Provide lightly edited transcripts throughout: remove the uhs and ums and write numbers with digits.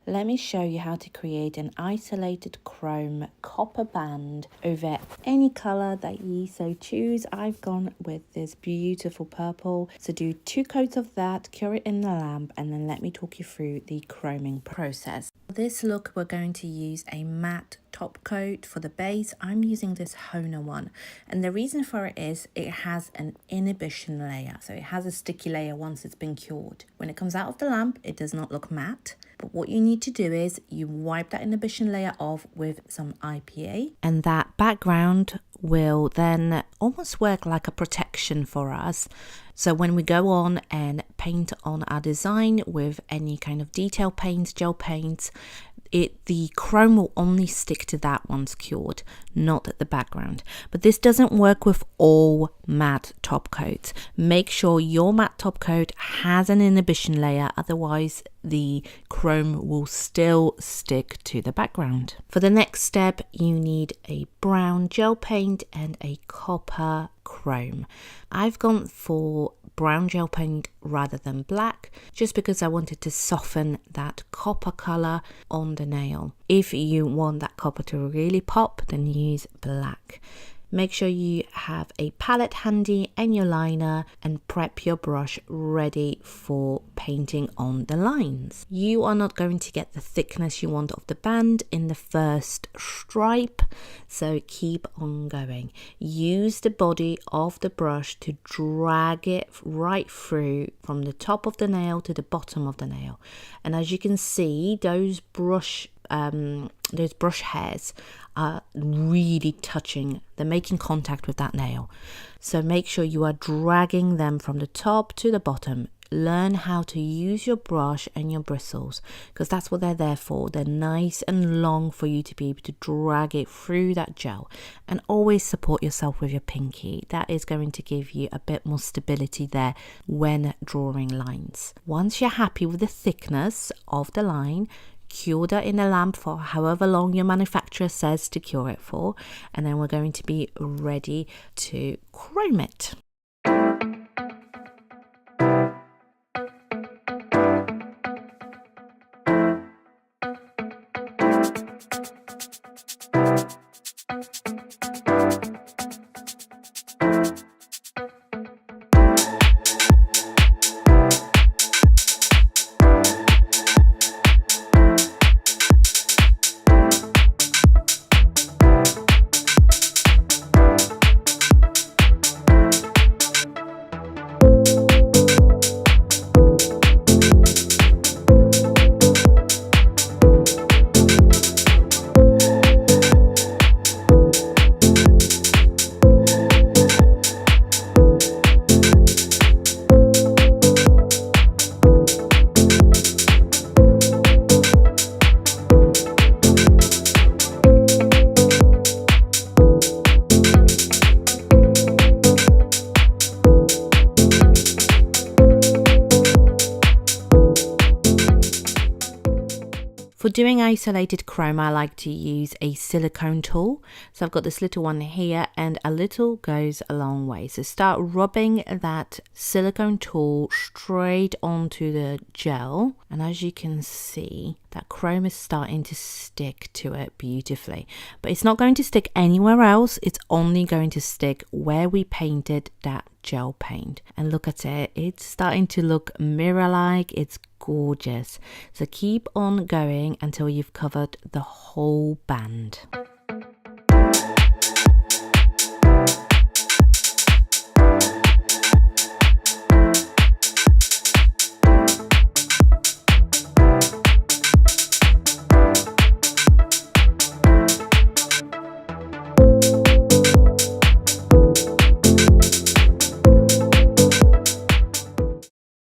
Let me show you how to create an isolated chrome copper band over any color that you so choose. I've gone with this beautiful purple. So do 2 coats of that, cure it in the lamp, and then let me talk you through the chroming process. For this look, we're going to use a matte top coat. For the base, I'm using this Honer one. And the reason for it is it has an inhibition layer. So it has a sticky layer once it's been cured. When it comes out of the lamp, it does not look matte. But what you need to do is you wipe that inhibition layer off with some IPA, and that background will then almost work like a protection for us. So when we go on and paint on our design with any kind of detail paints, gel paints, the chrome will only stick to that once cured, not at the background. But this doesn't work with all matte top coats. Make sure your matte top coat has an inhibition layer, otherwise the chrome will still stick to the background. For the next step, you need a brown gel paint and a copper chrome. I've gone for brown gel paint rather than black, just because I wanted to soften that copper color on the nail. If you want that copper to really pop, then use black. Make sure you have a palette handy and your liner, and prep your brush ready for painting on the lines. You are not going to get the thickness you want of the band in the first stripe, so keep on going. Use the body of the brush to drag it right through from the top of the nail to the bottom of the nail. And as you can see, those brush hairs are really touching, they're making contact with that nail. So make sure you are dragging them from the top to the bottom. Learn how to use your brush and your bristles, because that's what they're there for. They're nice and long for you to be able to drag it through that gel. And always support yourself with your pinky. That is going to give you a bit more stability there when drawing lines. Once you're happy with the thickness of the line, cure that in a lamp for however long your manufacturer says to cure it for, and then we're going to be ready to chrome it. For doing isolated chrome, I like to use a silicone tool. So I've got this little one here, and a little goes a long way. So start rubbing that silicone tool straight onto the gel. And as you can see, that chrome is starting to stick to it beautifully. But it's not going to stick anywhere else. It's only going to stick where we painted that gel paint. And look at it, it's starting to look mirror-like. It's gorgeous. So keep on going until you've covered the whole band.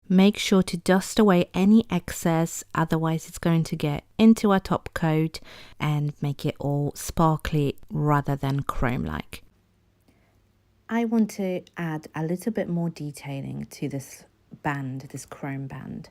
Make sure to dust away any excess, otherwise it's going to get into our top coat and make it all sparkly rather than chrome-like. I want to add a little bit more detailing to this band, this chrome band.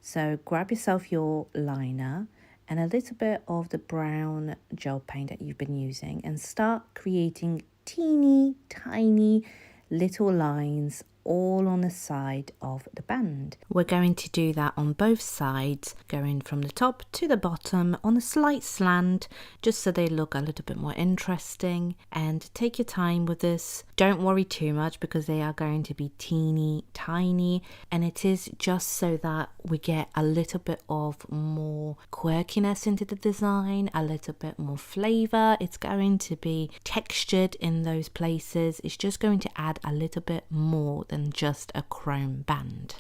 So grab yourself your liner and a little bit of the brown gel paint that you've been using and start creating teeny tiny little lines all on the side of the band. We're going to do that on both sides, going from the top to the bottom on a slight slant, just so they look a little bit more interesting. And take your time with this. Don't worry too much because they are going to be teeny tiny, and it is just so that we get a little bit of more quirkiness into the design, a little bit more flavor. It's going to be textured in those places. It's just going to add a little bit more than just a chrome band.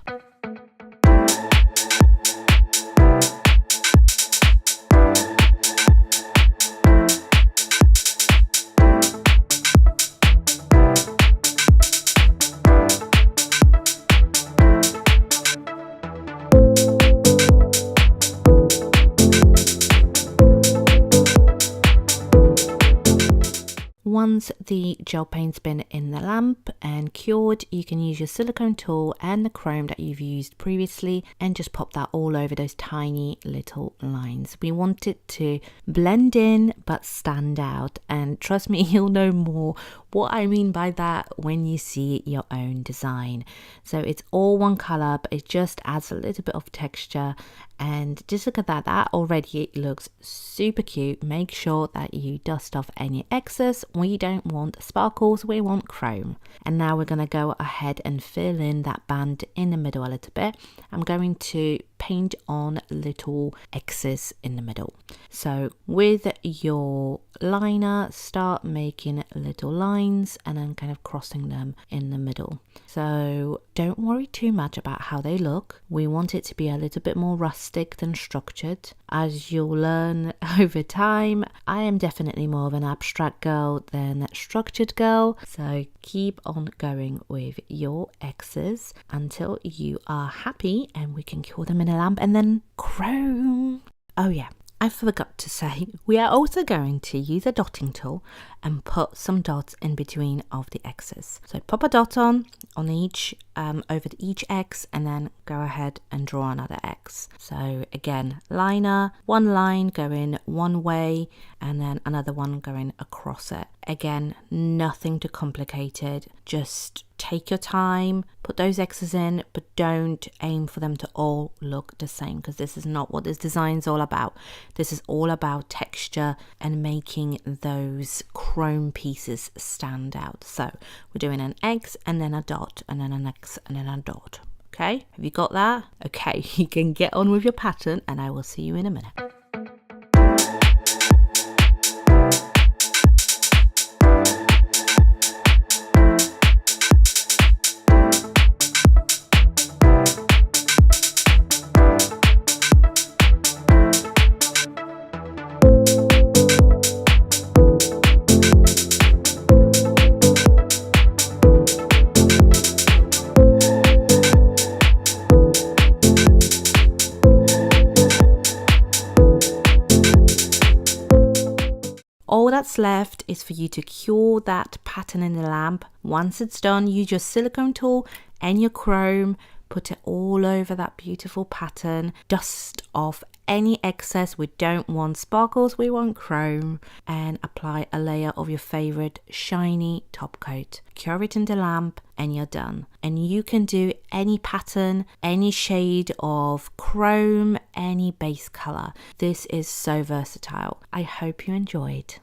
Once the gel paint's been in the lamp and cured, you can use your silicone tool and the chrome that you've used previously and just pop that all over those tiny little lines. We want it to blend in but stand out, and trust me, you'll know more what I mean by that when you see your own design. So it's all one color, but it just adds a little bit of texture. And just look at that, that already looks super cute. Make sure that you dust off any excess. We don't want sparkles, we want chrome. And now we're going to go ahead and fill in that band in the middle a little bit. I'm going to paint on little X's in the middle. So with your liner, start making little lines and then kind of crossing them in the middle. So don't worry too much about how they look. We want it to be a little bit more rustic than structured. As you'll learn over time, I am definitely more of an abstract girl than a structured girl. So keep on going with your X's until you are happy, and we can cure them in a lamp and then chrome. Oh yeah, I forgot to say, we are also going to use a dotting tool and put some dots in between of the X's. So pop a dot on each, over each X, and then go ahead and draw another X. So again, liner, one line going one way and then another one going across it. Again, nothing too complicated, just take your time, put those X's in, but don't aim for them to all look the same, because this is not what this design is all about. This is all about texture and making those chrome pieces stand out. So we're doing an X and then a dot and then an X and then a dot. Okay, have you got that? Okay, you can get on with your pattern and I will see you in a minute. All that's left is for you to cure that pattern in the lamp. Once it's done, use your silicone tool and your chrome, put it all over that beautiful pattern, dust off any excess. We don't want sparkles, we want chrome, and apply a layer of your favorite shiny top coat. Cure it in the lamp and you're done. And you can do any pattern, any shade of chrome, any base color. This is so versatile. I hope you enjoyed.